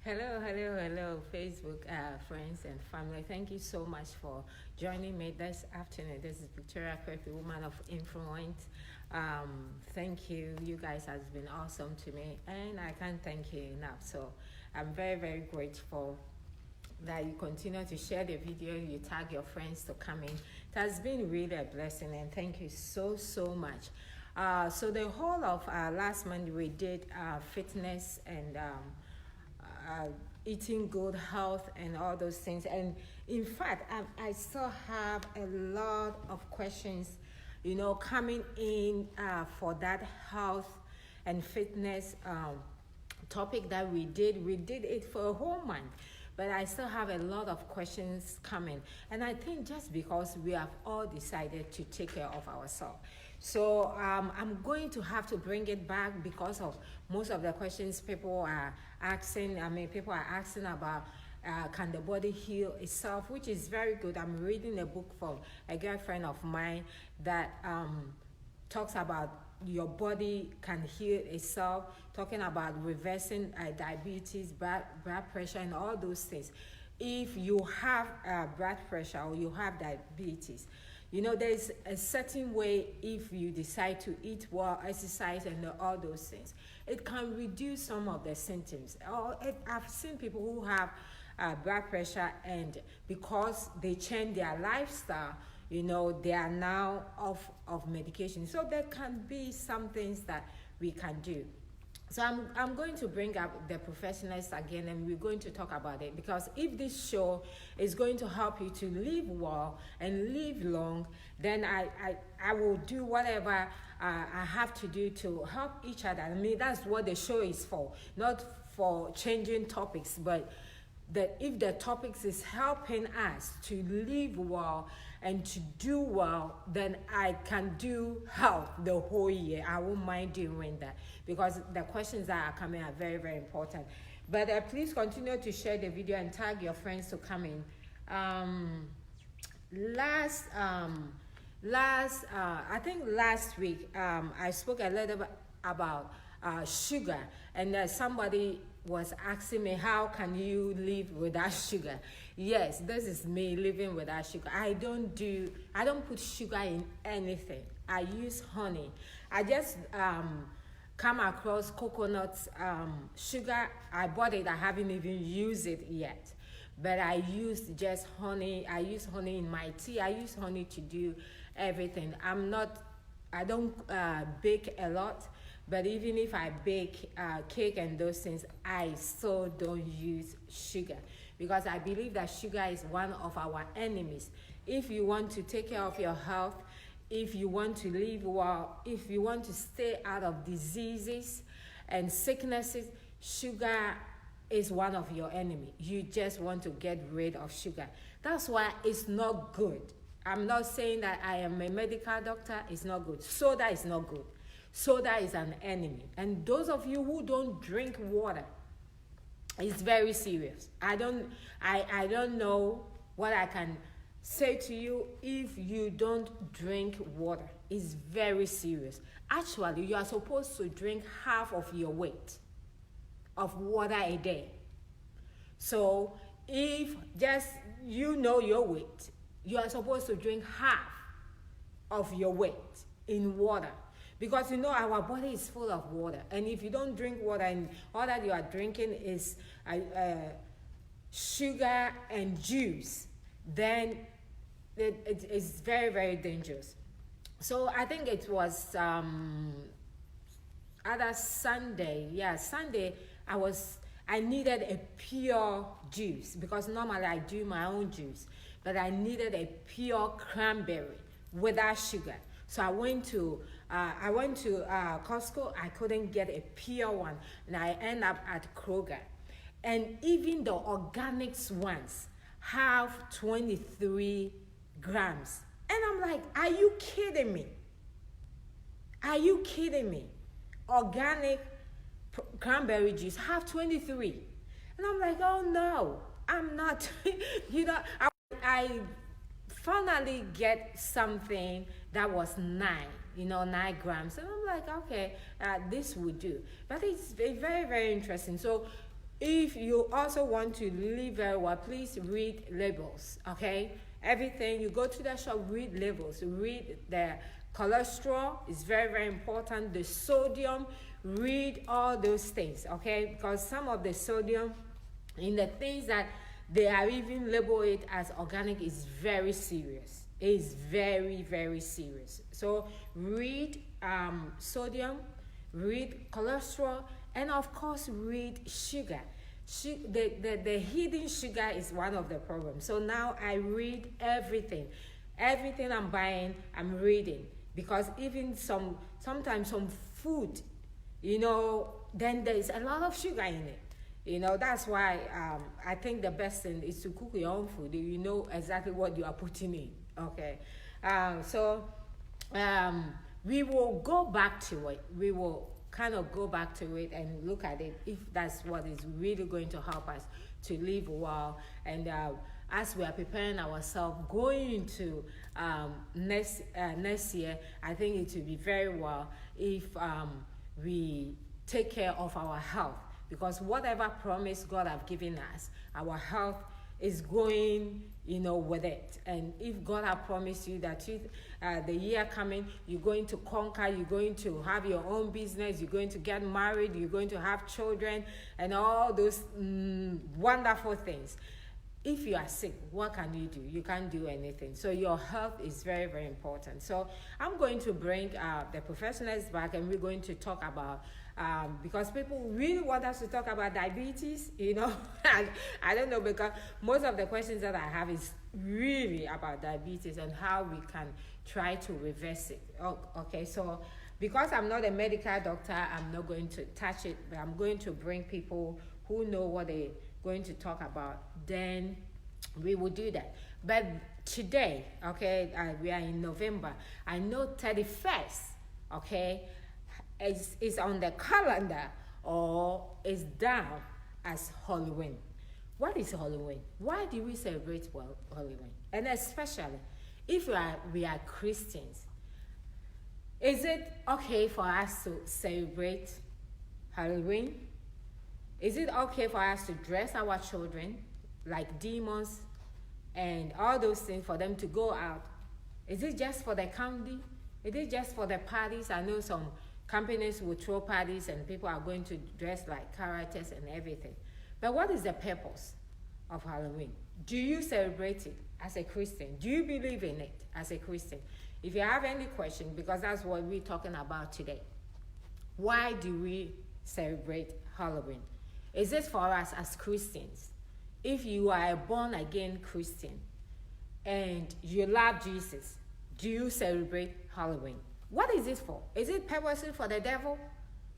Hello, Facebook friends and family. Thank you so much for joining me this afternoon. This is Victoria Kirk, the woman of influence. Thank you. You guys has been awesome to me, and I can't thank you enough. So I'm very, very grateful that you continue to share the video, you tag your friends to come in. It has been really a blessing, and thank you so much. So the whole of last month we did fitness and eating good health and all those things, and in fact I still have a lot of questions coming in for that health and fitness topic that we did it for a whole month, but I still have a lot of questions coming, and I think just because we have all decided to take care of ourselves. So I'm going to have to bring it back because of most of the questions people are asking. People are asking about can the body heal itself, which is very good. I'm reading a book from a girlfriend of mine that talks about your body can heal itself, talking about reversing diabetes, blood pressure, and all those things. If you have blood pressure or you have diabetes, there's a certain way. If you decide to eat well, exercise, and all those things, it can reduce some of the symptoms. I've seen people who have blood pressure, and because they change their lifestyle, they are now off of medication. So there can be some things that we can do. So I'm going to bring up the professionals again, and we're going to talk about it, because if this show is going to help you to live well and live long, then I will do whatever I have to do to help each other. That's what the show is for, not for changing topics, but that if the topics is helping us to live well and to do well, then I can do health the whole year. I won't mind doing that, because the questions that are coming are very, very important. But please continue to share the video and tag your friends to come in. I think last week I spoke a little bit about sugar, and somebody was asking me, how can you live without sugar? Yes, this is me living without sugar. I don't put sugar in anything. I use honey. I just come across coconut sugar. I bought it. I haven't even used it yet, but I use just honey. I use honey in my tea. I use honey to do everything. I don't bake a lot, but even if I bake cake and those things, I still don't use sugar, because I believe that sugar is one of our enemies. If you want to take care of your health, if you want to live well, if you want to stay out of diseases and sicknesses, sugar is one of your enemies. You just want to get rid of sugar. That's why it's not good. I'm not saying that I am a medical doctor. It's not good. Soda is not good. Soda is an enemy. And those of you who don't drink water, it's very serious. I don't know what I can say to you if you don't drink water. It's very serious. Actually, you are supposed to drink half of your weight of water a day. So if just your weight, you are supposed to drink half of your weight in water, because our body is full of water, and if you don't drink water and all that you are drinking is sugar and juice, then it's very, very dangerous. So I think it was other Sunday. Sunday I needed a pure juice, because normally I do my own juice, but I needed a pure cranberry without sugar. So I went to Costco. I couldn't get a pure one, and I end up at Kroger. And even the organics ones have 23 grams. And I'm like, are you kidding me? Are you kidding me? Organic cranberry juice have 23. And I'm like, oh no, I'm not. I finally get something that was 9 grams, and I'm like, okay, this would do. But it's very, very interesting. So If you also want to live very well, please read labels, okay? Everything, you go to the shop, read labels, read the cholesterol is very, very important, the sodium, read all those things, okay? Because some of the sodium in the things that they are even label it as organic is very serious. It is very, very serious. So read sodium, read cholesterol, and of course read sugar. The hidden sugar is one of the problems. So now I read everything I'm buying, I'm reading, because even sometimes some food, then there is a lot of sugar in it. That's why I think the best thing is to cook your own food. You know exactly what you are putting in. Okay, so we will go back to it. We will kind of go back to it and look at it if that's what is really going to help us to live well. And as we are preparing ourselves going into next year, I think it will be very well if we take care of our health, because whatever promise God have given us, our health is going, with it. And if God have promised you that the year coming, you're going to conquer, you're going to have your own business, you're going to get married, you're going to have children, and all those wonderful things. If you are sick, what can you do? You can't do anything. So your health is very, very important. So I'm going to bring the professionals back, and we're going to talk about, because people really want us to talk about diabetes, I don't know, because most of the questions that I have is really about diabetes and how we can try to reverse it. Okay, so because I'm not a medical doctor, I'm not going to touch it, but I'm going to bring people who know what they're going to talk about. Then we will do that. But today, okay, we are in November. I know 31st, okay, is on the calendar or is down as Halloween. What is Halloween? Why do we celebrate Halloween? And especially if we are Christians, is it okay for us to celebrate Halloween? Is it okay for us to dress our children like demons and all those things for them to go out? Is it just for the candy? Is it just for the parties? I know some companies will throw parties and people are going to dress like characters and everything. But what is the purpose of Halloween? Do you celebrate it as a Christian? Do you believe in it as a Christian? If you have any question, because that's what we're talking about today. Why do we celebrate Halloween? Is it for us as Christians? If you are a born-again Christian and you love Jesus, do you celebrate Halloween? What is it for? Is it purposely for the devil,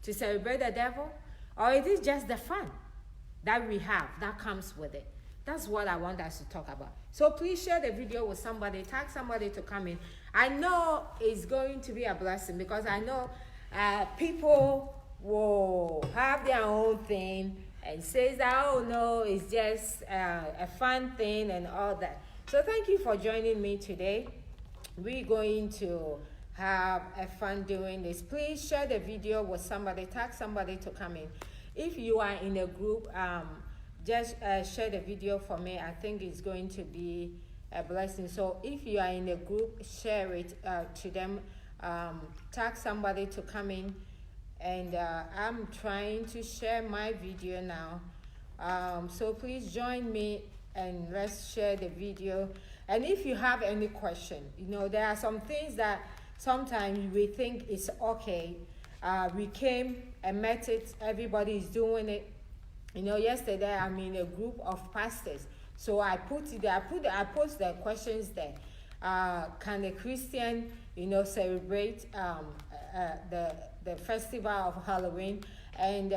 to celebrate the devil? Or is it just the fun that we have that comes with it? That's what I want us to talk about. So please share the video with somebody, tag somebody to come in. I know it's going to be a blessing, because I know people will have their own thing and says that, oh no, it's just a fun thing and all that. So thank you for joining me today. We're going to have a fun doing this. Please share the video with somebody, tag somebody to come in. If you are in a group, just share the video for me. I think it's going to be a blessing. So if you are in a group, share it to them, tag somebody to come in. And I'm trying to share my video now. So please join me and let's share the video. And if you have any question, there are some things that sometimes we think it's okay. We came and met it, everybody is doing it. Yesterday I'm in a group of pastors. So I put it there, I post the questions there. Can a Christian, celebrate the festival of Halloween? And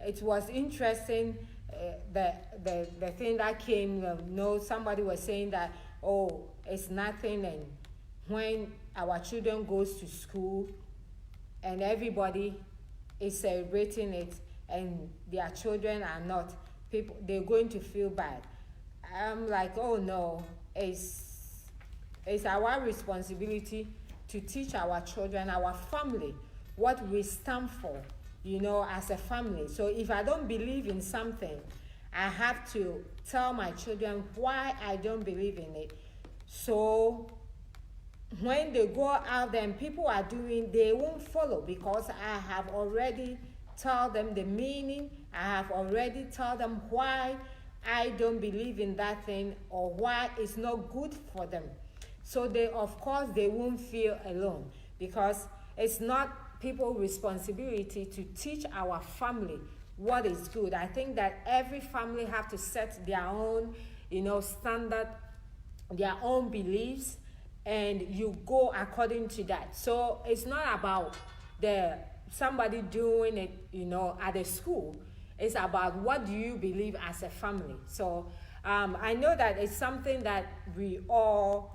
it was interesting, the thing that came, somebody was saying that, oh, it's nothing, and when our children goes to school and everybody is celebrating it and their children are not, they're going to feel bad. I'm like, oh no, it's our responsibility to teach our children, our family, what we stand for, as a family. So if I don't believe in something, I have to tell my children why I don't believe in it. So when they go out there and people are doing, they won't follow, because I have already told them the meaning. I have already told them why I don't believe in that thing, or why it's not good for them. So they, of course, they won't feel alone, because it's not people's responsibility to teach our family what is good. I think that every family have to set their own, standard, their own beliefs, and you go according to that. So it's not about somebody doing it, at a school. It's about what do you believe as a family. So I know that it's something that we all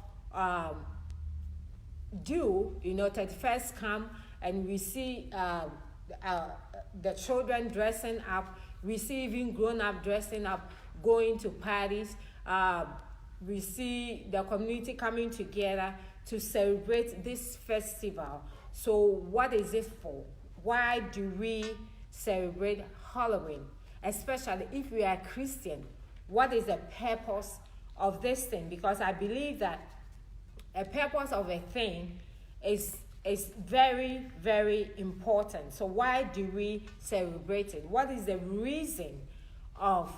do. 31st come and we see the children dressing up. We see even grown-up dressing up, going to parties. We see the community coming together to celebrate this festival. So what is it for? Why do we celebrate Halloween? Especially if we are Christian, what is the purpose of this thing? Because I believe that a purpose of a thing is very, very important. So why do we celebrate it? What is the reason of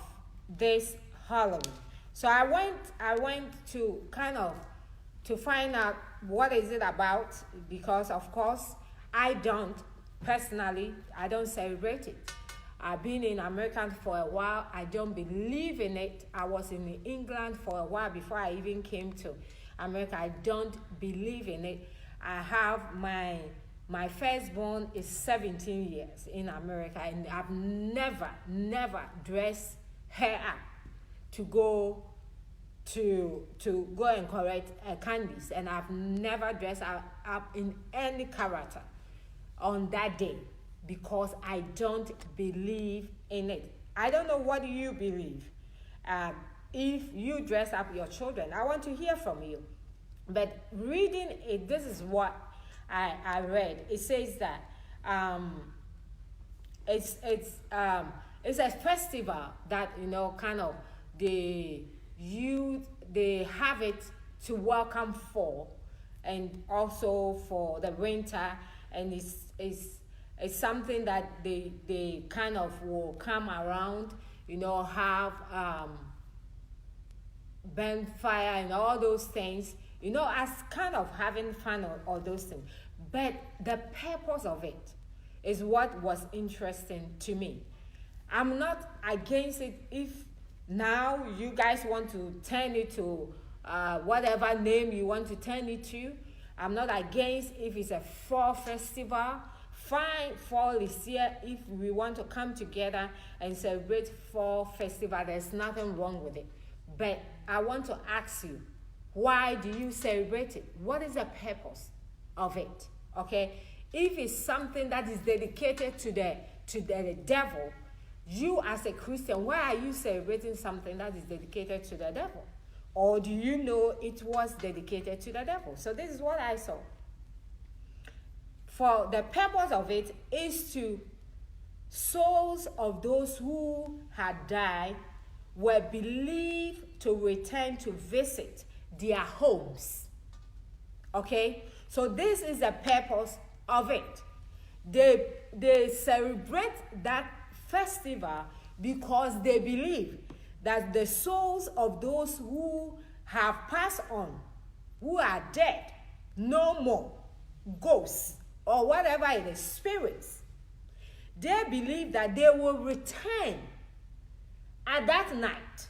this Halloween? So I went to kind of to find out what is it about, because of course I don't celebrate it. I've been in America for a while. I don't believe in it. I was in England for a while before I even came to America. I don't believe in it. I have my firstborn is 17 years in America, and I've never dressed her up to go and collect candies, and I've never dressed up in any character on that day, because I don't believe in it. I don't know what you believe. If you dress up your children, I want to hear from you. But reading it, this is what I read. It says that it's a festival that kind of they have it to welcome fall, and also for the winter, and it's something that they kind of will come around, have bonfire and all those things, as kind of having fun or all those things. But the purpose of it is what was interesting to me. I'm not against it if now you guys want to turn it to whatever name you want to turn it to. I'm not against if it's a fall festival. Fine, fall is here. If we want to come together and celebrate fall festival, there's nothing wrong with it. But I want to ask you, why do you celebrate it? What is the purpose of it? Okay? If it's something that is dedicated to the devil, you as a Christian, why are you celebrating something that is dedicated to the devil? Or do you know it was dedicated to the devil? So this is what I saw. For the purpose of it is to souls of those who had died were believed to return to visit their homes. Okay? So this is the purpose of it. They celebrate that festival because they believe that the souls of those who have passed on, who are dead, no more, ghosts, or whatever it is, spirits, they believe that they will return at that night,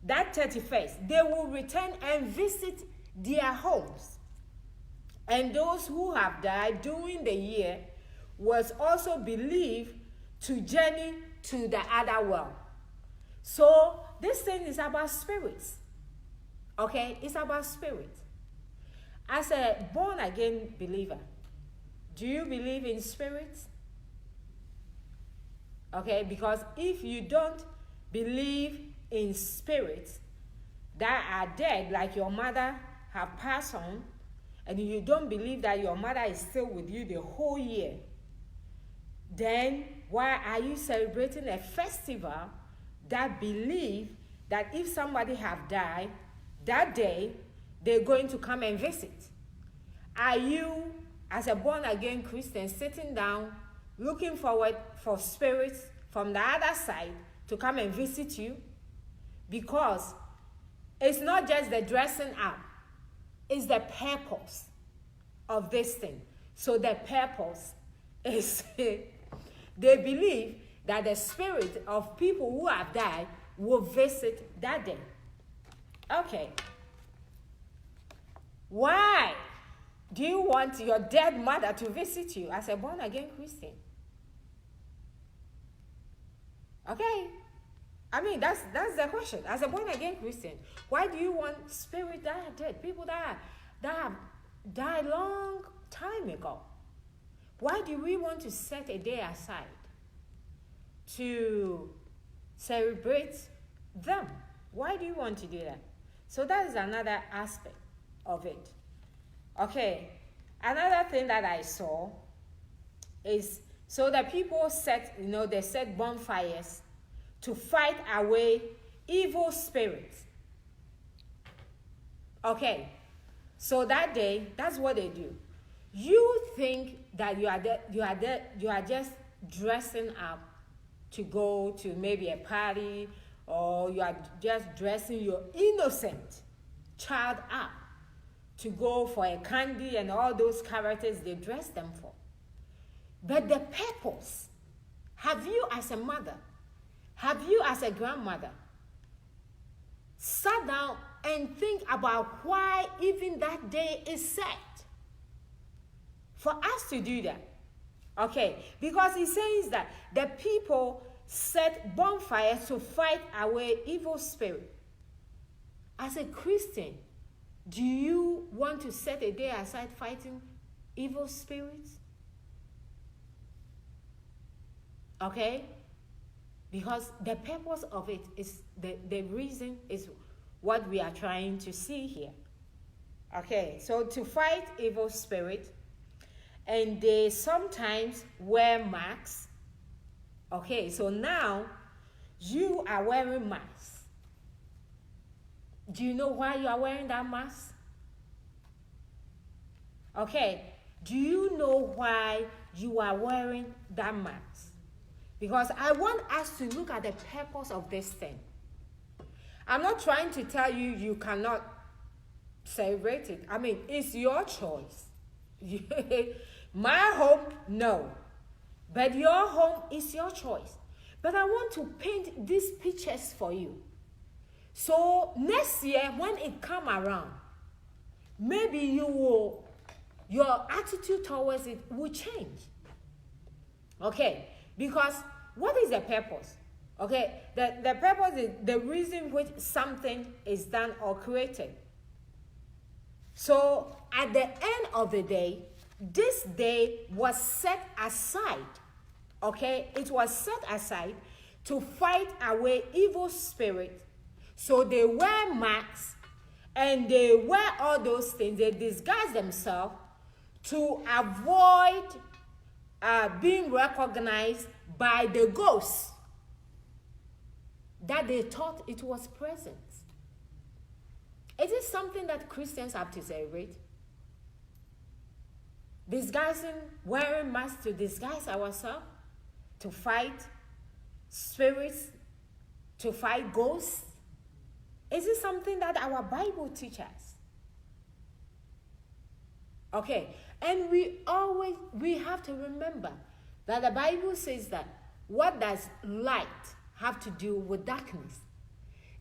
that 31st. They will return and visit their homes. And those who have died during the year was also believed to journey to the other world. So this thing is about spirits. Okay? It's about spirits. As a born-again believer, do you believe in spirits? Okay? Because if you don't believe in spirits that are dead, like your mother have passed on, and you don't believe that your mother is still with you the whole year, then why are you celebrating a festival that believe that if somebody have died that day, they're going to come and visit? Are you, as a born-again Christian, sitting down looking forward for spirits from the other side to come and visit you? Because it's not just the dressing up, it's the purpose of this thing. So the purpose is they believe that the spirit of people who have died will visit that day. Okay. Why do you want your dead mother to visit you as a born-again Christian? Okay. I mean, that's the question. As a born-again Christian, why do you want spirits that are dead, people that have died long time ago? Why do we want to set a day aside to celebrate them? Why do you want to do that? So that is another aspect of it. Okay, another thing that I saw is, so the people set, they set bonfires to fight away evil spirits. Okay, so that day, that's what they do. You think that you are just dressing up to go to maybe a party, or you are just dressing your innocent child up to go for a candy and all those characters they dress them for. But the purpose, have you as a mother, have you as a grandmother sat down and think about why even that day is set for us to do that? Okay, because he says that the people set bonfires to fight away evil spirit. As a Christian, do you want to set a day aside fighting evil spirits? Okay? Because the purpose of it is, the reason is what we are trying to see here. Okay, so to fight evil spirit, and they sometimes wear masks. Okay, so now you are wearing masks. Do you know why you are wearing that mask? Okay, do you know why you are wearing that mask? Because I want us to look at the purpose of this thing. I'm not trying to tell you you cannot celebrate it. I mean, it's your choice. My home, no. But your home is your choice. But I want to paint these pictures for you. So next year, when it come around, maybe your attitude towards it will change. Okay, because what is the purpose? Okay, the purpose is the reason which something is done or created. So at the end of the day, this day was set aside. Okay, it was set aside to fight away evil spirit. So they wear masks and they wear all those things. They disguise themselves to avoid being recognized by the ghosts that they thought it was present. Is it something that Christians have to celebrate? Disguising, wearing masks to disguise ourselves, to fight spirits, to fight ghosts? Is it something that our Bible teaches? Okay, and we have to remember that the Bible says that what does light have to do with darkness?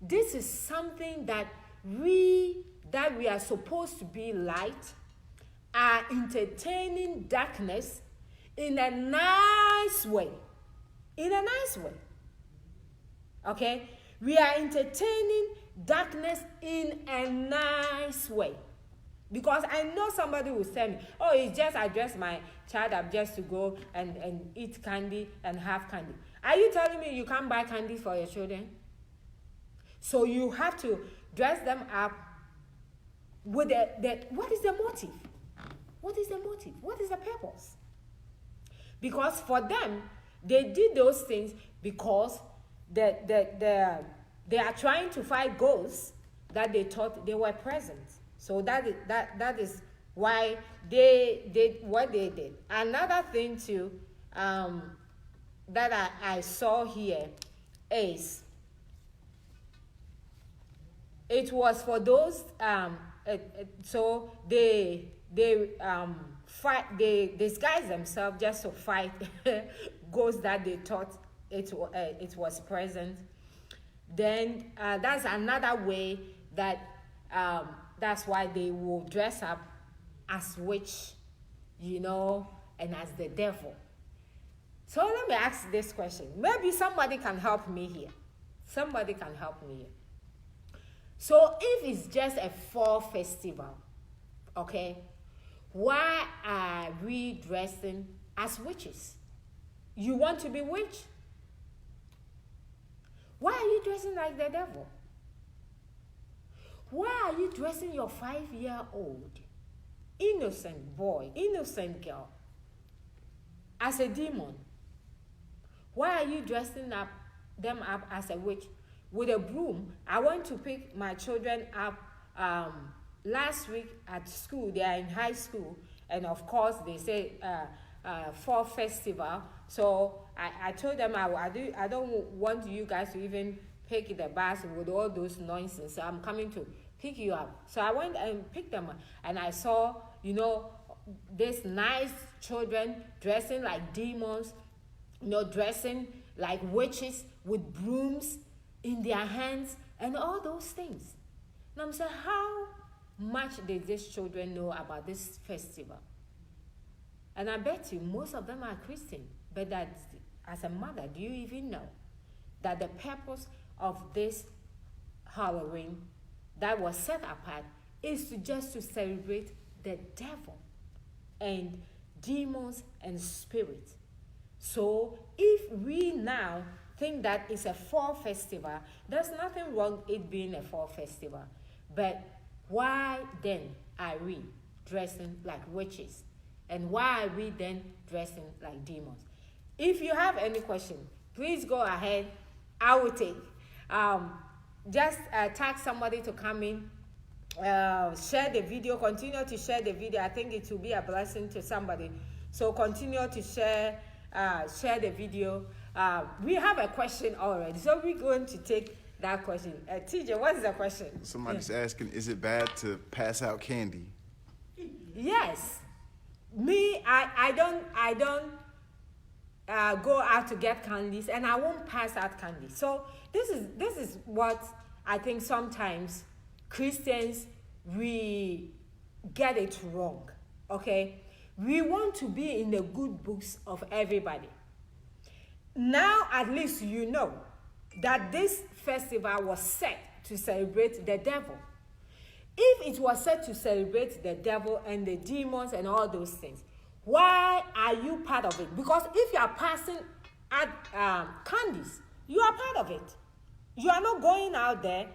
This is something that we are supposed to be light, are entertaining darkness in a nice way. In a nice way. Okay? We are entertaining darkness in a nice way. Because I know somebody will tell me, oh, it's just I dress my child up just to go and eat candy and have candy. Are you telling me you can't buy candy for your children? So you have to dress them up with what is the motive? What is the motive? What is the purpose? Because for them, they did those things because they are trying to fight ghosts that they thought they were present. So that is why they did what they did. Another thing too that I saw here is it was for those so they fight, they disguise themselves just to fight ghosts that they thought it was present. Then that's another way that that's why they will dress up as witch, and as the devil. So let me ask this question. Maybe somebody can help me here. Somebody can help me here. So if it's just a fall festival, okay, why are we dressing as witches? You want to be witch? Why are you dressing like the devil? Why are you dressing your 5-year-old innocent boy, innocent girl as a demon? Why are you dressing them up as a witch with a broom? I went to pick my children up last week at school. They are in high school, and of course they say fall festival. So I told them I don't want you guys to even pick the bus with all those nonsense. So I'm coming to pick you up. So I went and picked them up, and I saw, these nice children dressing like demons, dressing like witches with brooms in their hands and all those things. And I'm saying, how much did these children know about this festival? And I bet you most of them are Christian. But that, as a mother, do you even know that the purpose of this Halloween that was set apart is just to celebrate the devil and demons and spirits? So if we now think that it's a fall festival, there's nothing wrong it being a fall festival. But why then are we dressing like witches? And why are we then dressing like demons? If you have any question, please go ahead. I will take. Just tag somebody to come in. Share the video. Continue to share the video. I think it will be a blessing to somebody. So continue to share the video. We have a question already, so we're going to take that question. TJ, what is the question? Somebody's asking, is it bad to pass out candy? Yes. Me, I don't go out to get candies, and I won't pass out candy. So this is what I think sometimes Christians, we get it wrong. Okay, we want to be in the good books of everybody. Now at least you know that this festival was set to celebrate the devil. If it was set to celebrate the devil and the demons and all those things, why are you part of it? Because if you are passing out candies, you are part of it. You are not going out there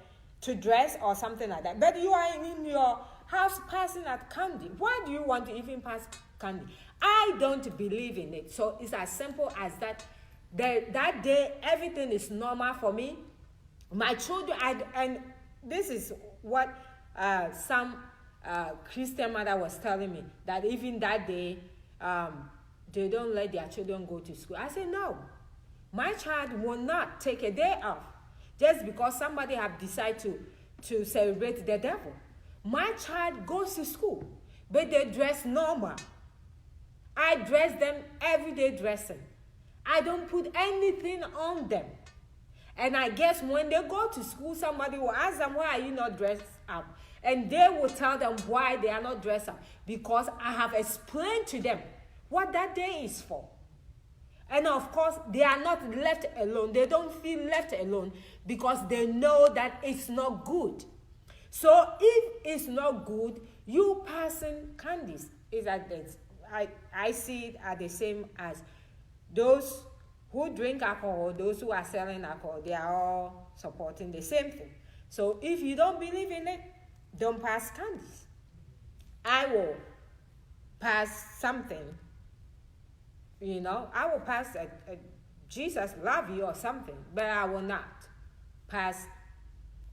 to dress or something like that, but you are in your house passing out candy. Why do you want to even pass candy? I don't believe in it. So it's as simple as that. That day, everything is normal for me. My children, and this is what some Christian mother was telling me, that even that day, they don't let their children go to school. I said, no, my child will not take a day off just because somebody have decided to celebrate the devil. My child goes to school, but they dress normal. I dress them everyday dressing. I don't put anything on them. And I guess when they go to school, somebody will ask them, why are you not dressed up? And they will tell them why they are not dressed up. Because I have explained to them what that day is for. And of course, they are not left alone. They don't feel left alone because they know that it's not good. So if it's not good, you passing candies is at this. I see it as the same as those who drink alcohol, those who are selling alcohol, they are all supporting the same thing. So if you don't believe in it, don't pass candies. I will pass something I will pass a Jesus love you or something, but I will not pass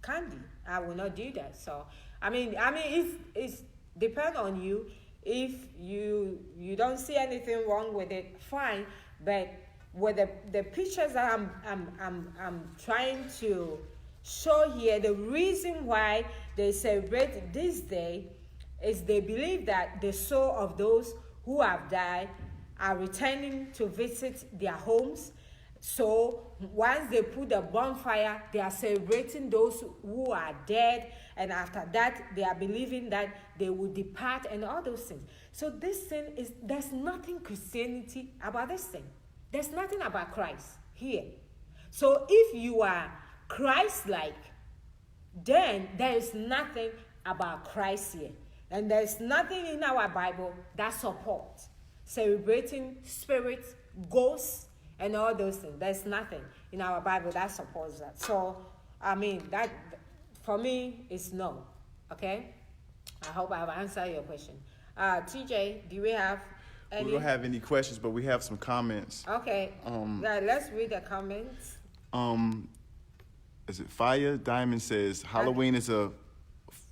candy. I will not do that. So it's depend on you. If you don't see anything wrong with it, fine. But with the pictures that I'm trying to show here, the reason why they celebrate this day is they believe that the soul of those who have died are returning to visit their homes. So once they put the bonfire, they are celebrating those who are dead, and after that they are believing that they will depart and all those things. So this thing there's nothing Christianity about this thing. There's nothing about Christ here. So if you are Christ-like, then there is nothing about Christ here. And there's nothing in our Bible that supports celebrating spirits, ghosts, and all those things. There's nothing in our Bible that supports that. So, that for me is no. Okay? I hope I have answered your question. TJ, do we have any? We don't have any questions, but we have some comments. Okay. Let's read the comments. Is it Fire Diamond says Halloween is a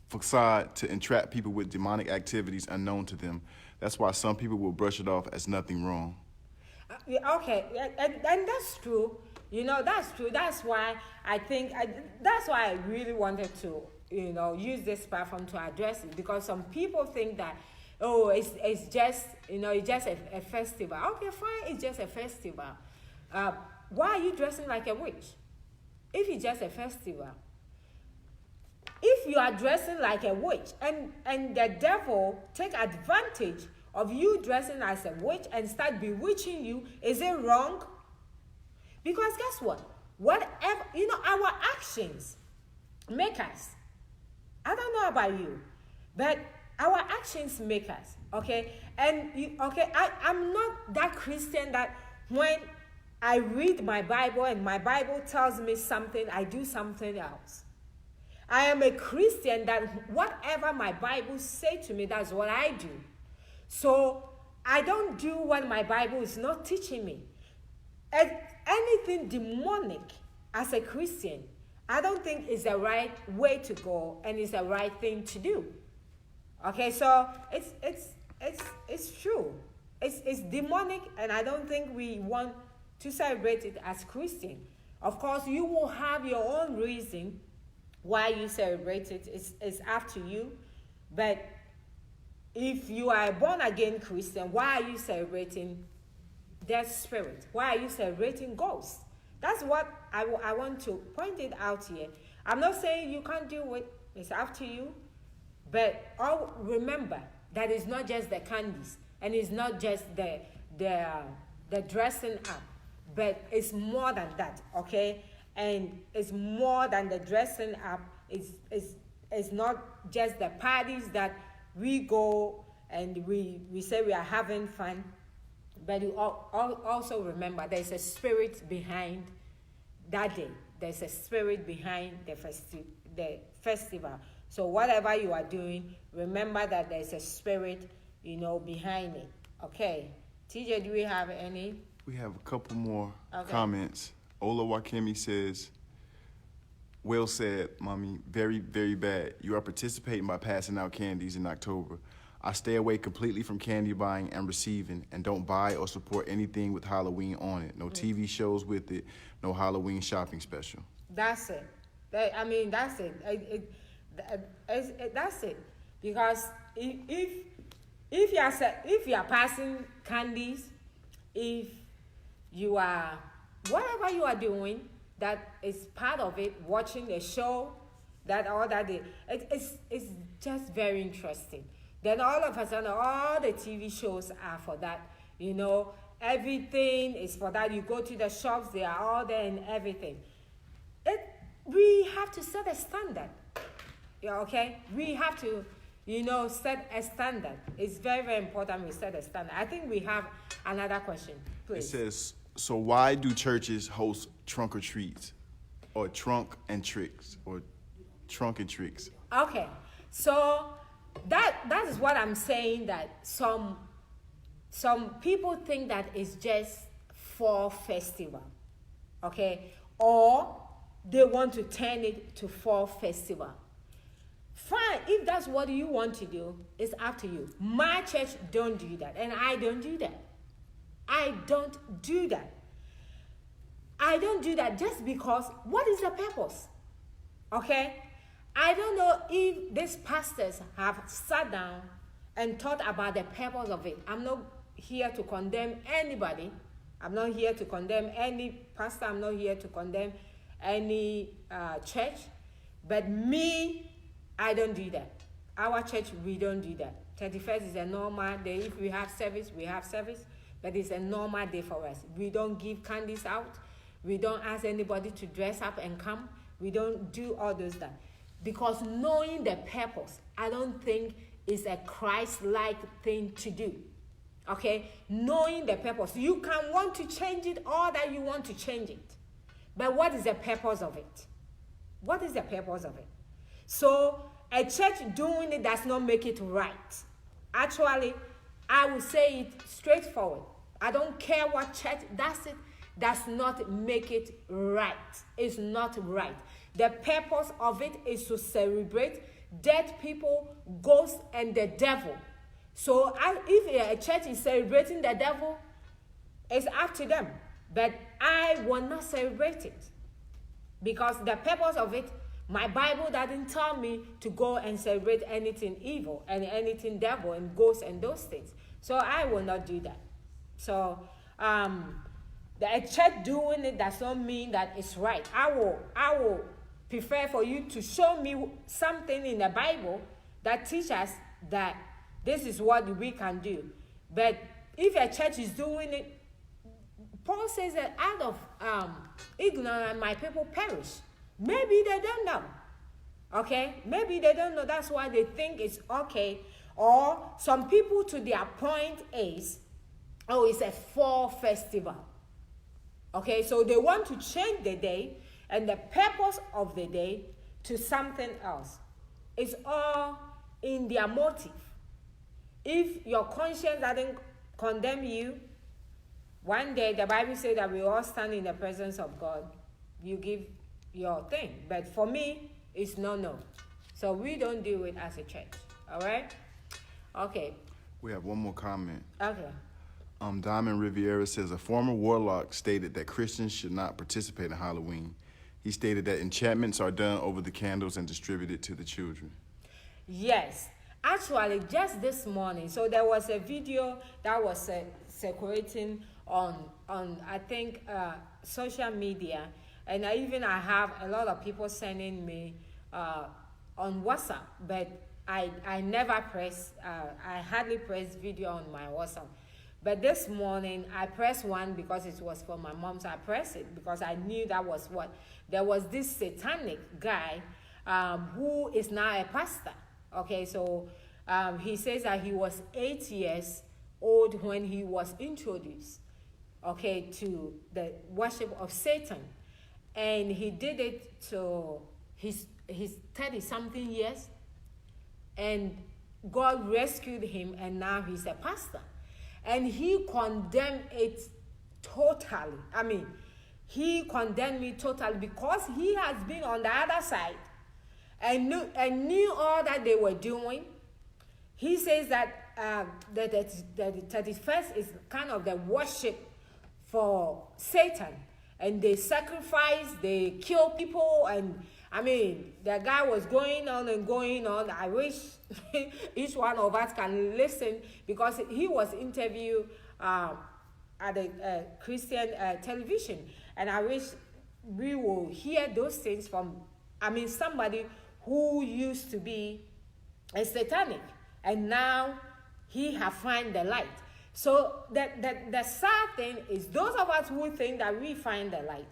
facade to entrap people with demonic activities unknown to them. That's why some people will brush it off as nothing wrong. Okay, and that's true. That's true. That's why that's why I really wanted to, use this platform to address it, because some people think that, it's just, it's just a festival. Okay, fine, it's just a festival. Why are you dressing like a witch? If it's just a festival. If you are dressing like a witch and the devil take advantage of you dressing as a witch and start bewitching you, is it wrong? Because guess what? Whatever, our actions make us. I don't know about you, but our actions make us, okay? And, I'm not that Christian that when I read my Bible and my Bible tells me something, I do something else. I am a Christian that whatever my Bible say to me, that's what I do. So I don't do what my Bible is not teaching me. And anything demonic as a Christian, I don't think is the right way to go and is the right thing to do. Okay, so it's true. It's demonic, and I don't think we want to celebrate it as Christian. Of course, you will have your own reason why you celebrate it. It's up to you. But if you are a born-again Christian, why are you celebrating their spirit? Why are you celebrating ghosts? That's what I want to point it out here. I'm not saying you can't do it. It's up to you. But remember that it's not just the candies, and it's not just the dressing up, but it's more than that, okay? And it's more than the dressing up. It's not just the parties that we go and we say we are having fun, but you also remember there's a spirit behind that day. There's a spirit behind the festival. So whatever you are doing, remember that there's a spirit, behind it. Okay. TJ, do we have any? We have a couple more comments. Ola Wakemi says, well said, Mommy. Very, very bad. You are participating by passing out candies in October. I stay away completely from candy buying and receiving, and don't buy or support anything with Halloween on it. No TV shows with it. No Halloween shopping special. That's it. That's it. That's it. Because if you are passing candies, if you are whatever you are doing, that is part of it. Watching a show, it's just very interesting. Then all of a sudden, all the TV shows are for that. Everything is for that. You go to the shops, they are all there and everything. We have to set a standard. Yeah, okay? We have to, set a standard. It's very, very important we set a standard. I think we have another question, please. It says, so why do churches host trunk or treats, or trunk and tricks, or trunk and tricks? Okay, so that is what I'm saying, that some some people think that it's just fall festival, okay? Or they want to turn it to fall festival. Fine, if that's what you want to do, it's up to you. My church don't do that, and I don't do that. I don't do that. I don't do that just because, what is the purpose? Okay? I don't know if these pastors have sat down and thought about the purpose of it. I'm not here to condemn anybody. I'm not here to condemn any pastor. I'm not here to condemn any church. But me, I don't do that. Our church, we don't do that. 31st is a normal day. If we have service, we have service. But it's a normal day for us. We don't give candies out. We don't ask anybody to dress up and come. We don't do all those that. Because knowing the purpose, I don't think is a Christ-like thing to do. Okay? Knowing the purpose. You can want to change it all that you want to change it. But what is the purpose of it? What is the purpose of it? So, a church doing it does not make it right. Actually, I will say it straightforward. I don't care what church does it, does not make it right. It's not right. The purpose of it is to celebrate dead people, ghosts, and the devil. So if a church is celebrating the devil, it's up to them. But I will not celebrate it. Because the purpose of it, my Bible doesn't tell me to go and celebrate anything evil and anything devil and ghosts and those things. So I will not do that. So the church doing it does not mean that it's right. I will prefer for you to show me something in the Bible that teaches us that this is what we can do. But if a church is doing it, Paul says that out of ignorance my people perish. Maybe they don't know. Okay? Maybe they don't know. That's why they think it's okay. Or some people to their point is, oh, it's a fall festival. Okay? So they want to change the day and the purpose of the day to something else. It's all in their motive. If your conscience doesn't condemn you, one day the Bible says that we all stand in the presence of God. You give your thing. But for me, it's no. So we don't do it as a church. All right? Okay. We have one more comment. Okay. Diamond Riviera says, a former warlock stated that Christians should not participate in Halloween. He stated that enchantments are done over the candles and distributed to the children. Yes. Actually, just this morning, so there was a video that was circulating on I think, social media. And I have a lot of people sending me on WhatsApp, but I never press, I hardly press video on my WhatsApp. But this morning, I pressed one because it was for my mom, so I pressed it because I knew that was what. There was this satanic guy who is now a pastor. Okay, so he says that he was 8 years old when he was introduced, okay, to the worship of Satan. And he did it to his 30-something years. And God rescued him, and now he's a pastor. And he condemned it totally. I mean, he condemned me totally because he has been on the other side and knew all that they were doing. He says that the 31st is kind of the worship for Satan. And they sacrifice, they kill people, and I mean, the guy was going on and going on. I wish each one of us can listen because he was interviewed at a Christian television. And I wish we will hear those things from, somebody who used to be a satanic. And now he has found the light. So the sad thing is those of us who think that we find the light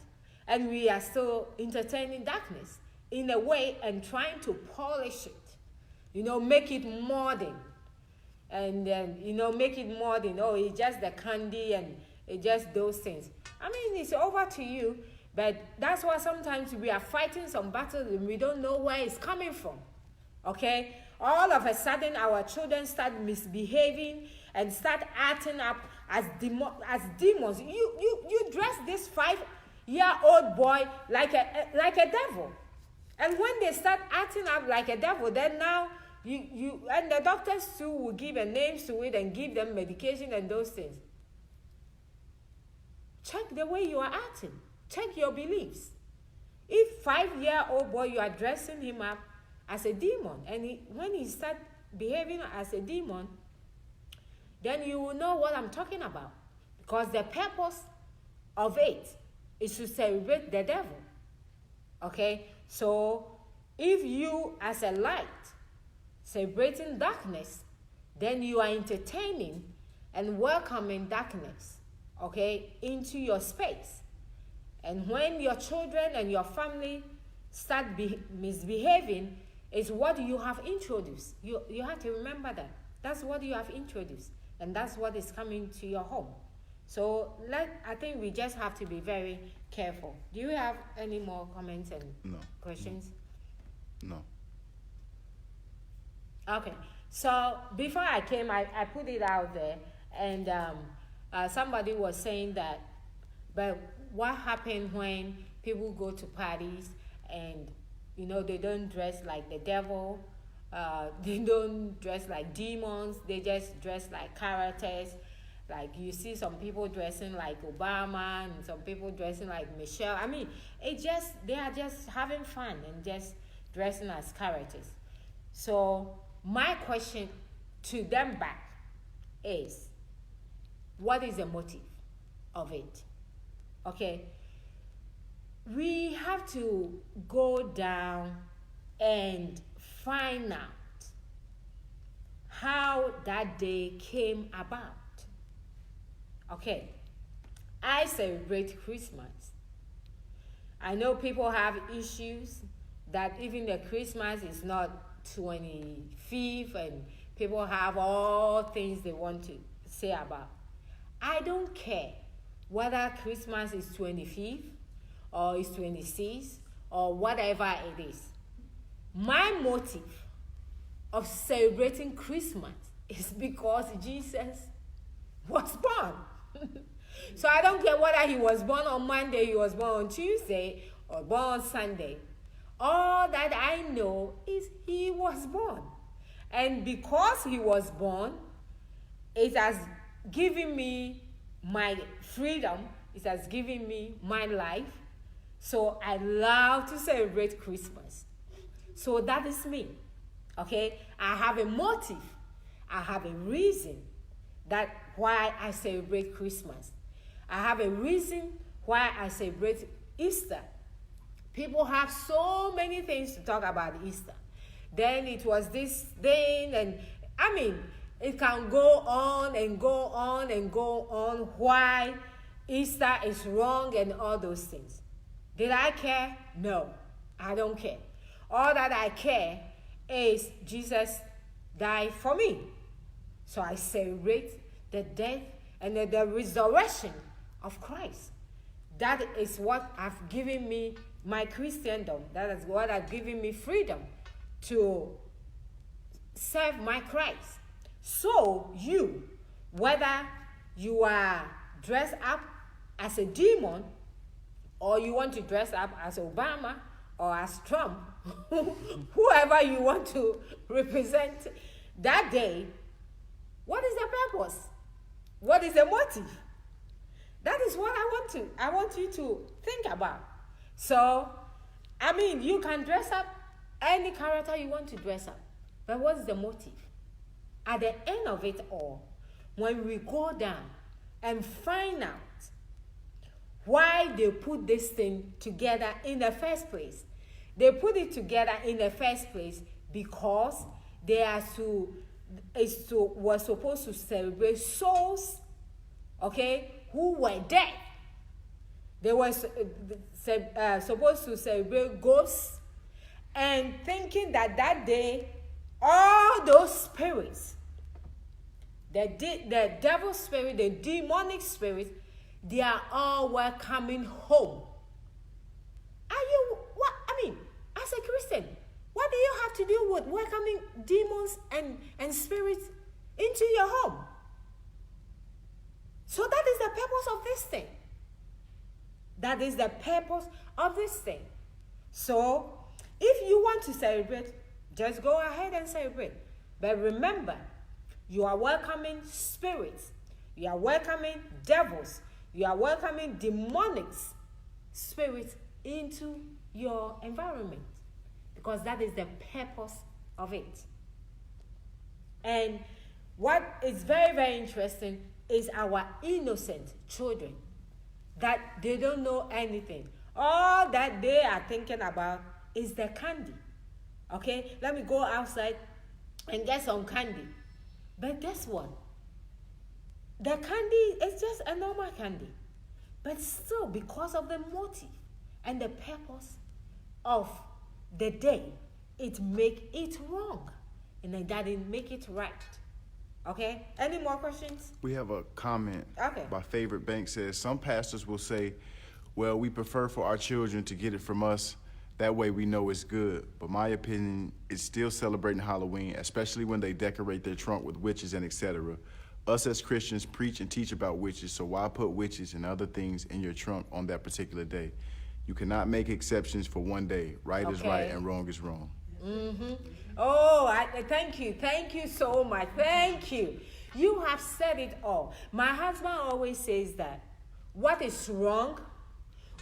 and we are still entertaining darkness in a way and trying to polish it, make it modern. And then, make it modern. Oh, it's just the candy and it's just those things. It's over to you, but that's why sometimes we are fighting some battles and we don't know where it's coming from. Okay? All of a sudden, our children start misbehaving and start acting up as demons. You dress this 5-year-old boy like a devil. And when they start acting up like a devil, then now you and the doctors too will give a names to it and give them medication and those things. Check the way you are acting. Check your beliefs. If 5-year-old boy, you are dressing him up as a demon, and when he start behaving as a demon, then you will know what I'm talking about. Because the purpose of it is to celebrate the devil. Okay? So, if you as a light celebrating darkness, then you are entertaining and welcoming darkness, okay, into your space. And when your children and your family start misbehaving, it's what you have introduced. You have to remember that. That's what you have introduced. And that's what is coming to your home. So I think we just have to be very careful. Do you have any more comments and questions? No. Okay. So before I came, I put it out there, and somebody was saying that, but what happened when people go to parties and, they don't dress like the devil, they don't dress like demons, they just dress like characters. Like you see some people dressing like Obama and some people dressing like Michelle. I mean, they are just having fun and just dressing as characters. So my question to them back is, what is the motive of it? Okay. We have to go down and find out how that day came about. Okay, I celebrate Christmas. I know people have issues that even the Christmas is not 25th, and people have all things they want to say about. I don't care whether Christmas is 25th or is 26th or whatever it is. My motive of celebrating Christmas is because Jesus was born. So I don't care whether he was born on Monday, he was born on Tuesday, or born on Sunday. All that I know is he was born. And because he was born, it has given me my freedom. It has given me my life. So I love to celebrate Christmas. So that is me. Okay? I have a motive. I have a reason that why I celebrate Christmas. I have a reason why I celebrate Easter. People have so many things to talk about Easter. Then it was this thing, and I mean, it can go on and go on and go on why Easter is wrong and all those things. Did I care? No, I don't care. All that I care is Jesus died for me. So I celebrate the death and the resurrection of Christ. That is what has given me my Christendom. That is what has given me freedom to serve my Christ. So you, whether you are dressed up as a demon, or you want to dress up as Obama or as Trump, whoever you want to represent that day, what is the purpose? What is the motive? That is what I want you to think about. So, I mean, you can dress up any character you want to dress up. But what is the motive? At the end of it all, when we go down and find out why they put this thing together in the first place. They put it together in the first place because they were supposed to celebrate souls, okay, who were dead. They were supposed to celebrate ghosts, and thinking that day, all those spirits, the devil spirit, the demonic spirit, they are all coming home. As a Christian, what do you have to do with welcoming demons and spirits into your home? So that is the purpose of this thing. That is the purpose of this thing. So if you want to celebrate, just go ahead and celebrate. But remember, you are welcoming spirits. You are welcoming devils. You are welcoming demonic spirits into your environment. Because that is the purpose of it. And what is very, very interesting is our innocent children, that they don't know anything. All that they are thinking about is the candy. Okay, let me go outside and get some candy. But guess what? The candy is just a normal candy. But still, because of the motive and the purpose of the day, it make it wrong. And then that didn't make it right. Okay? Any more questions? We have a comment. Okay. My favorite bank says, some pastors will say, well, we prefer for our children to get it from us. That way we know it's good. But my opinion is still celebrating Halloween, especially when they decorate their trunk with witches and etc. Us as Christians preach and teach about witches, so why put witches and other things in your trunk on that particular day? You cannot make exceptions for one day. Right is right and wrong is wrong. Mm-hmm. Oh, thank you. Thank you so much. Thank you. You have said it all. My husband always says that what is wrong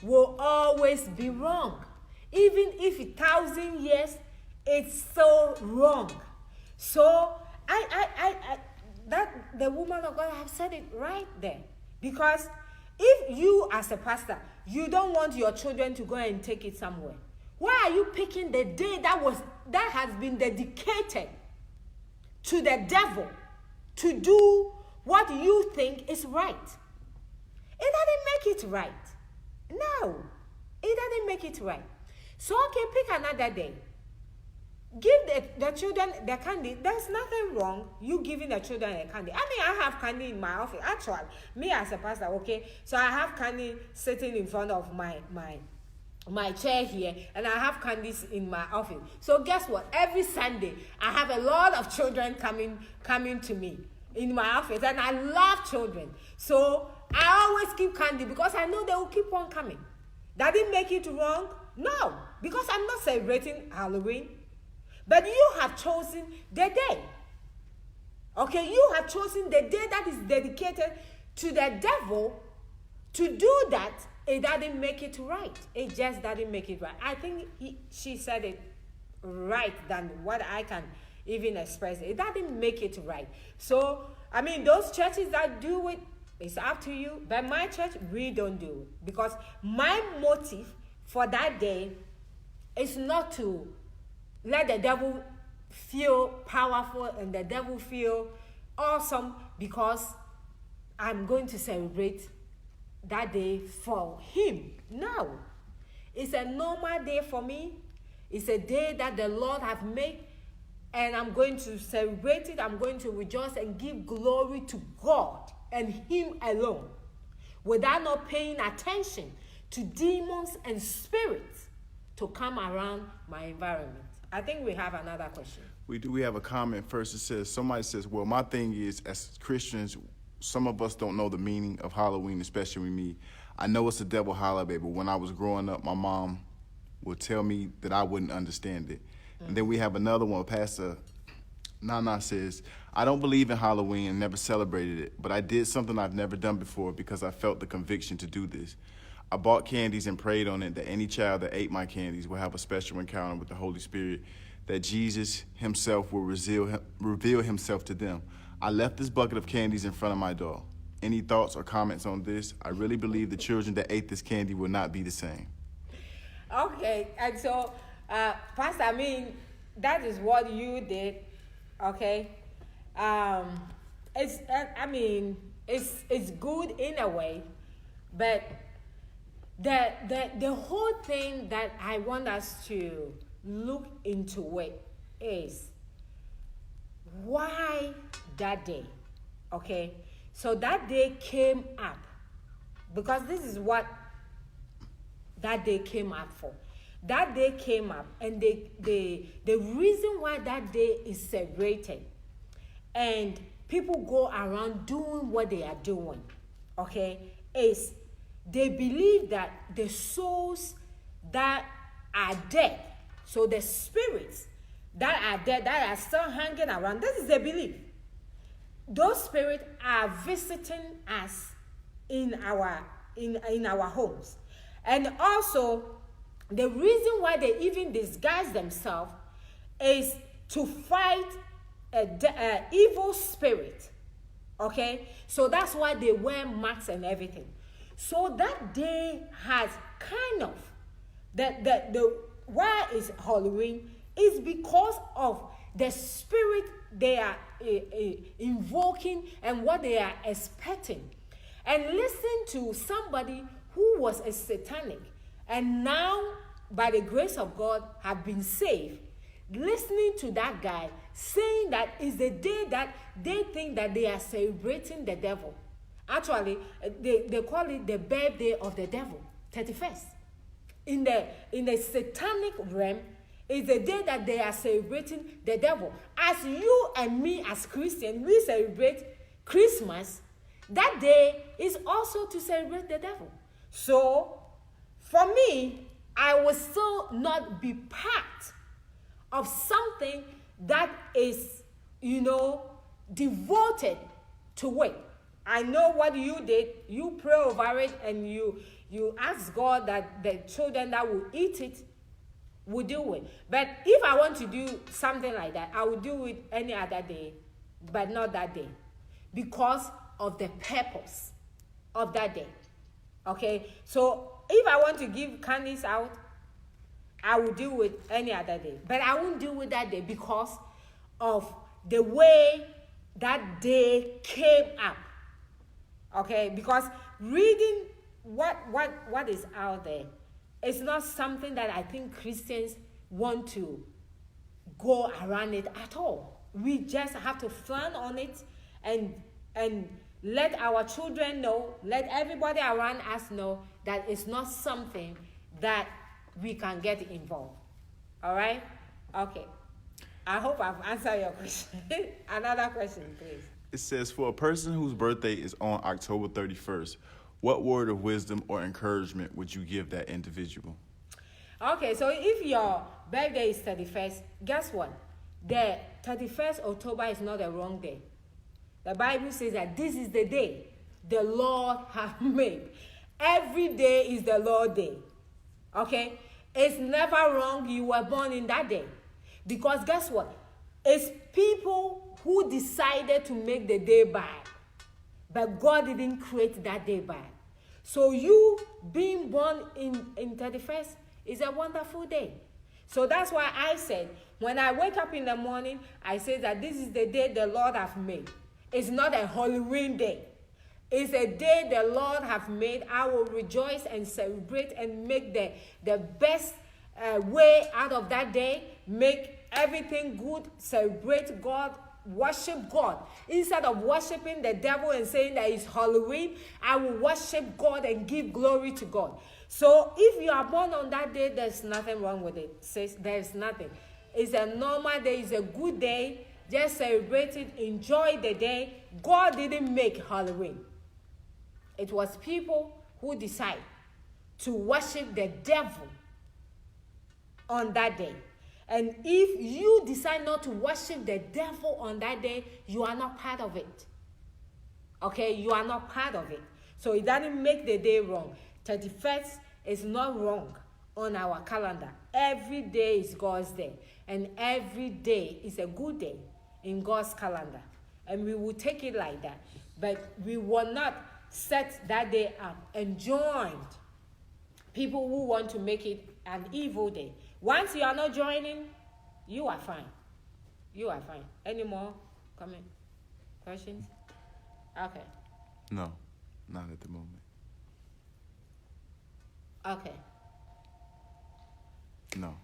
will always be wrong. Even if 1,000 years, it's so wrong. So that the woman of God have said it right there. Because if you as a pastor, you don't want your children to go and take it somewhere, why are you picking the day that has been dedicated to the devil to do what you think is right? It doesn't make it right. No, it doesn't make it right. So okay, pick another day. Give the children the candy. There's nothing wrong you giving the children the candy. I mean, I have candy in my office. Actually, me as a pastor, okay, so I have candy sitting in front of my chair here, and I have candies in my office. So guess what? Every Sunday, I have a lot of children coming to me in my office, and I love children. So I always keep candy because I know they will keep on coming. That didn't make it wrong? No, because I'm not celebrating Halloween. But you have chosen the day. Okay, you have chosen the day that is dedicated to the devil. To do that, it doesn't make it right. It just doesn't make it right. I think she said it right than what I can even express. It doesn't make it right. So, I mean, those churches that do it, it's up to you. But my church, we don't do it. Because my motive for that day is not to let the devil feel powerful and the devil feel awesome because I'm going to celebrate that day for him. No. It's a normal day for me. It's a day that the Lord has made, and I'm going to celebrate it. I'm going to rejoice and give glory to God and him alone, without not paying attention to demons and spirits to come around my environment. I think we have another question. We do. We have a comment first. It says, somebody says, well, my thing is, as Christians, some of us don't know the meaning of Halloween, especially me. I know it's a devil holiday, but when I was growing up, my mom would tell me that I wouldn't understand it. And then we have another one. Pastor Nana says, I don't believe in Halloween and never celebrated it, but I did something I've never done before because I felt the conviction to do this. I bought candies and prayed on it that any child that ate my candies will have a special encounter with the Holy Spirit, that Jesus himself will reveal himself to them. I left this bucket of candies in front of my door. Any thoughts or comments on this? I really believe the children that ate this candy will not be the same. Okay, and so, Pastor, I mean, that is what you did, okay? It's good in a way, but the whole thing that I want us to look into it is why that day, okay? So that day came up because this is what that day came up for. That day came up, and the reason why that day is celebrated and people go around doing what they are doing okay, is they believe that the souls that are dead, so the spirits that are dead, that are still hanging around, this is the belief. Those spirits are visiting us in our homes. And also, the reason why they even disguise themselves is to fight a evil spirit. Okay? So that's why they wear masks and everything. So that day has kind of the why is Halloween is because of the spirit they are invoking and what they are expecting. And listen to somebody who was a satanic and now by the grace of God have been saved. Listening to that guy saying that is the day that they think that they are celebrating the devil. Actually, they call it the birthday of the devil, 31st. In the satanic realm, is the day that they are celebrating the devil. As you and me as Christians, we celebrate Christmas. That day is also to celebrate the devil. So, for me, I will still not be part of something that is, devoted to it. I know what you did. You pray over it and you ask God that the children that will eat it will do it. But if I want to do something like that, I will do it any other day, but not that day, because of the purpose of that day. Okay? So if I want to give candies out, I will do it any other day. But I won't do it that day because of the way that day came up. Okay? Because reading what is out there, it's not something that I think Christians want to go around it at all. We just have to plan on it and let our children know, let everybody around us know that it's not something that we can get involved. All right? Okay. I hope I've answered your question. Another question, please. It says, for a person whose birthday is on October 31st, what word of wisdom or encouragement would you give that individual? Okay, so if your birthday is 31st, guess what? The 31st October is not a wrong day. The Bible says that this is the day the Lord has made. Every day is the Lord's day. Okay? It's never wrong you were born in that day. Because guess what? It's people who decided to make the day bad. But God didn't create that day bad. So you being born in 31st is a wonderful day. So that's why I said, when I wake up in the morning, I say that this is the day the Lord has made. It's not a Halloween day. It's a day the Lord has made. I will rejoice and celebrate and make the best way out of that day. Make everything good. Celebrate God. Worship God. Instead of worshiping the devil and saying that it's Halloween, I will worship God and give glory to God. So if you are born on that day, there's nothing wrong with it. Says there's nothing. It's a normal day. It's a good day. Just celebrate it. Enjoy the day. God didn't make Halloween. It was people who decided to worship the devil on that day. And if you decide not to worship the devil on that day, you are not part of it. Okay? You are not part of it. So it doesn't make the day wrong. 31st is not wrong on our calendar. Every day is God's day. And every day is a good day in God's calendar. And we will take it like that. But we will not set that day up and join people who want to make it an evil day. Once you are not joining, you are fine. You are fine. Any more comment? Questions? Okay. No, not at the moment. Okay. No.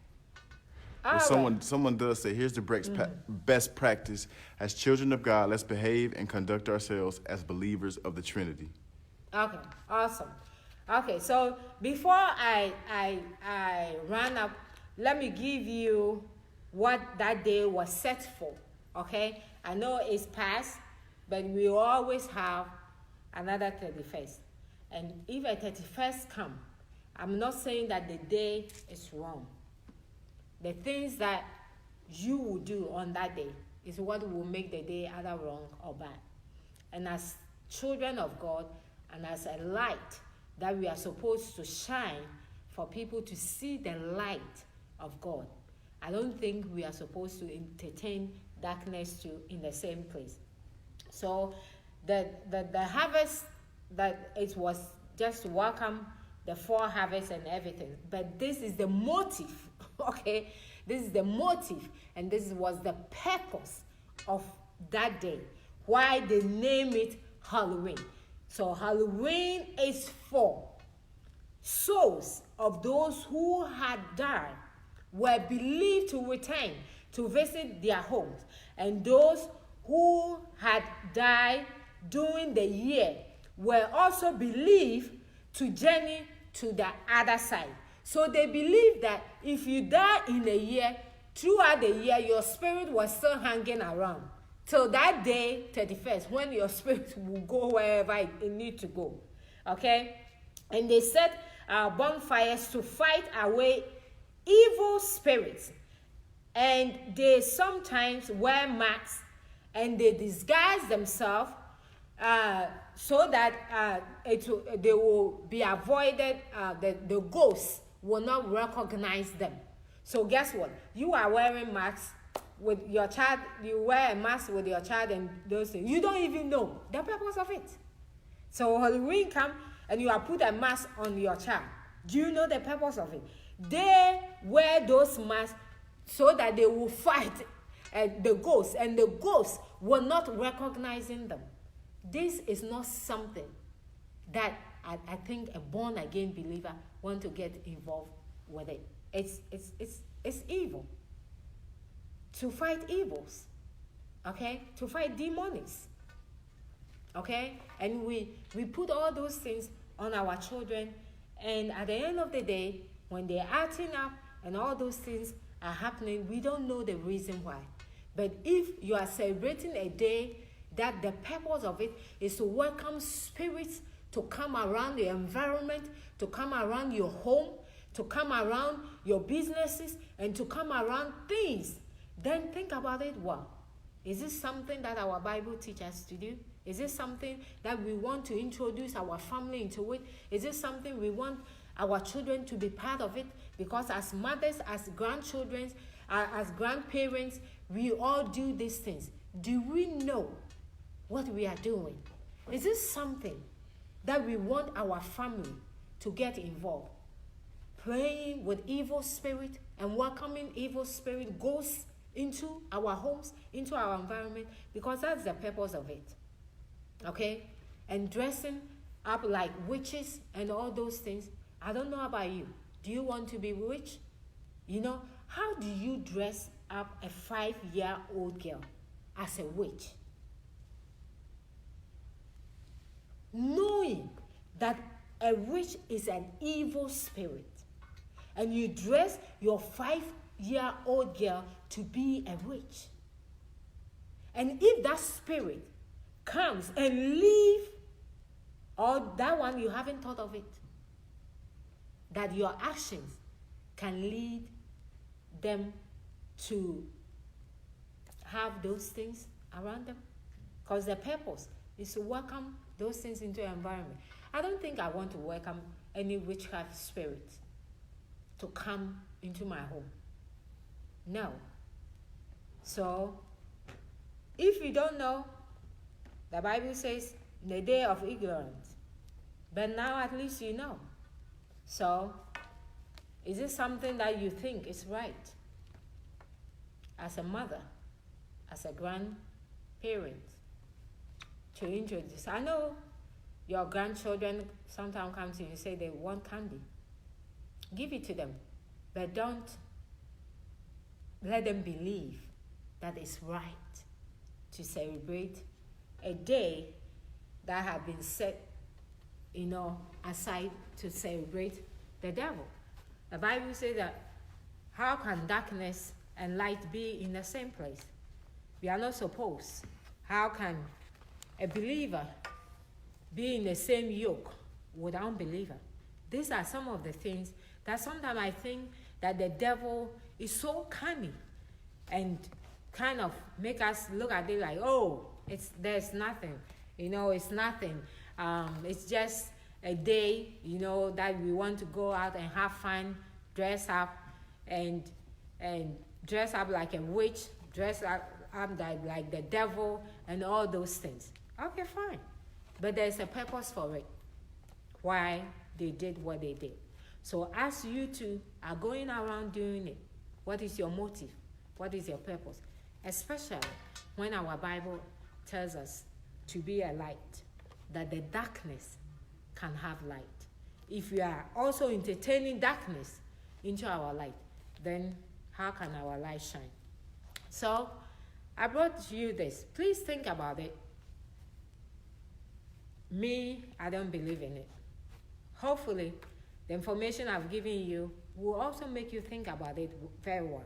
All Well, someone does say, here's the best practice. As children of God, let's behave and conduct ourselves as believers of the Trinity. Okay, awesome. Okay, so before I run up, let me give you what that day was set for, okay? I know it's past, but we always have another 31st. And if a 31st come, I'm not saying that the day is wrong. The things that you will do on that day is what will make the day either wrong or bad. And as children of God, and as a light that we are supposed to shine for people to see the light of God, I don't think we are supposed to entertain darkness too in the same place. So the harvest, that it was just to welcome the 4 harvests and everything, but this is the motive. Okay, this is the motive, and this was the purpose of that day, why they name it Halloween. So Halloween is for souls of those who had died, were believed to return to visit their homes, and those who had died during the year were also believed to journey to the other side. So they believe that if you die in a year, throughout the year, your spirit was still hanging around till that day, 31st, when your spirit will go wherever it needs to go. Okay? And they set bonfires to fight away evil spirits. And they sometimes wear masks and they disguise themselves so that they will be avoided, the ghosts will not recognize them. So guess what? You are wearing masks with your child, you wear a mask with your child and those things. You don't even know the purpose of it. So Halloween comes and you have put a mask on your child. Do you know the purpose of it? They wear those masks so that they will fight the ghosts, and the ghosts will not recognizing them. This is not something that I think a born-again believer want to get involved with it. It's evil. To fight evils, okay? To fight demons, okay? And we put all those things on our children, and at the end of the day, when they're acting up and all those things are happening, we don't know the reason why. But if you are celebrating a day that the purpose of it is to welcome spirits to come around the environment, to come around your home, to come around your businesses, and to come around things, then think about it well. Is this something that our Bible teaches us to do? Is this something that we want to introduce our family into it? Is this something we want our children to be part of it? Because as mothers, as grandchildren, as grandparents, we all do these things. Do we know what we are doing? Is this something that we want our family to get involved? Praying with evil spirit and welcoming evil spirit goes into our homes, into our environment, because that's the purpose of it. Okay? And dressing up like witches and all those things. I don't know about you. Do you want to be witch? You know, how do you dress up a 5-year-old girl as a witch? Knowing that a witch is an evil spirit, and you dress your 5-year-old girl to be a witch. And if that spirit comes and leave, or that one you haven't thought of it, that your actions can lead them to have those things around them. Because the purpose is to welcome those things into your environment. I don't think I want to welcome any witchcraft spirit to come into my home. No. So, if you don't know, the Bible says, the day of ignorance. But now at least you know. So, is it something that you think is right? As a mother, as a grandparent, to introduce. I know your grandchildren sometimes come to you and say they want candy. Give it to them, but don't let them believe that it's right to celebrate a day that has been set, aside to celebrate the devil. The Bible says that how can darkness and light be in the same place? We are not supposed. How can a believer be in the same yoke with unbeliever. These are some of the things that sometimes I think that the devil is so cunning and kind of make us look at it like, oh, there's nothing, it's nothing. It's just a day, that we want to go out and have fun, dress up and dress up like a witch, dress up like the devil and all those things. Okay, fine. But there's a purpose for it, why they did what they did. So as you two are going around doing it, what is your motive? What is your purpose? Especially when our Bible tells us to be a light, that the darkness can have light. If we are also entertaining darkness into our light, then how can our light shine? So I brought you this. Please think about it. Me, I don't believe in it. Hopefully, the information I've given you will also make you think about it very well.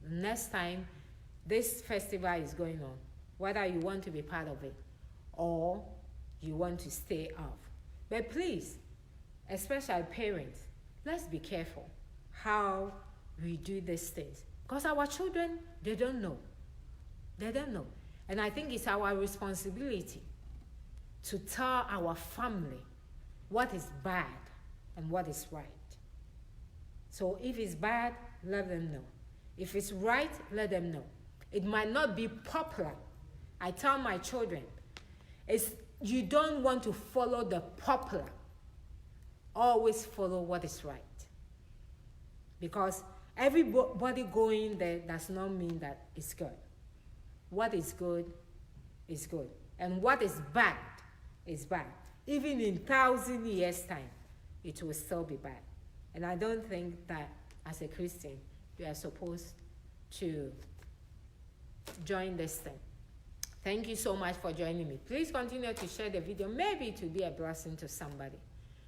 Next time this festival is going on, whether you want to be part of it or you want to stay off. But please, especially parents, let's be careful how we do these things. Because our children, they don't know. They don't know. And I think it's our responsibility to tell our family what is bad and what is right. So if it's bad, let them know. If it's right, let them know. It might not be popular. I tell my children, you don't want to follow the popular. Always follow what is right. Because everybody going there does not mean that it's good. What is good is good. And what is bad is bad. Even in 1,000 years' time, it will still be bad. And I don't think that as a Christian, we are supposed to join this thing. Thank you so much for joining me. Please continue to share the video. Maybe it will be a blessing to somebody.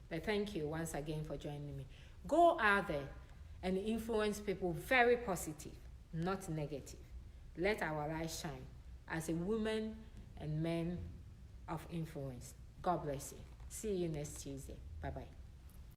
But thank you once again for joining me. Go out there and influence people very positive, not negative. Let our light shine as a woman and men of influence. God bless you. See you next Tuesday. Bye-bye.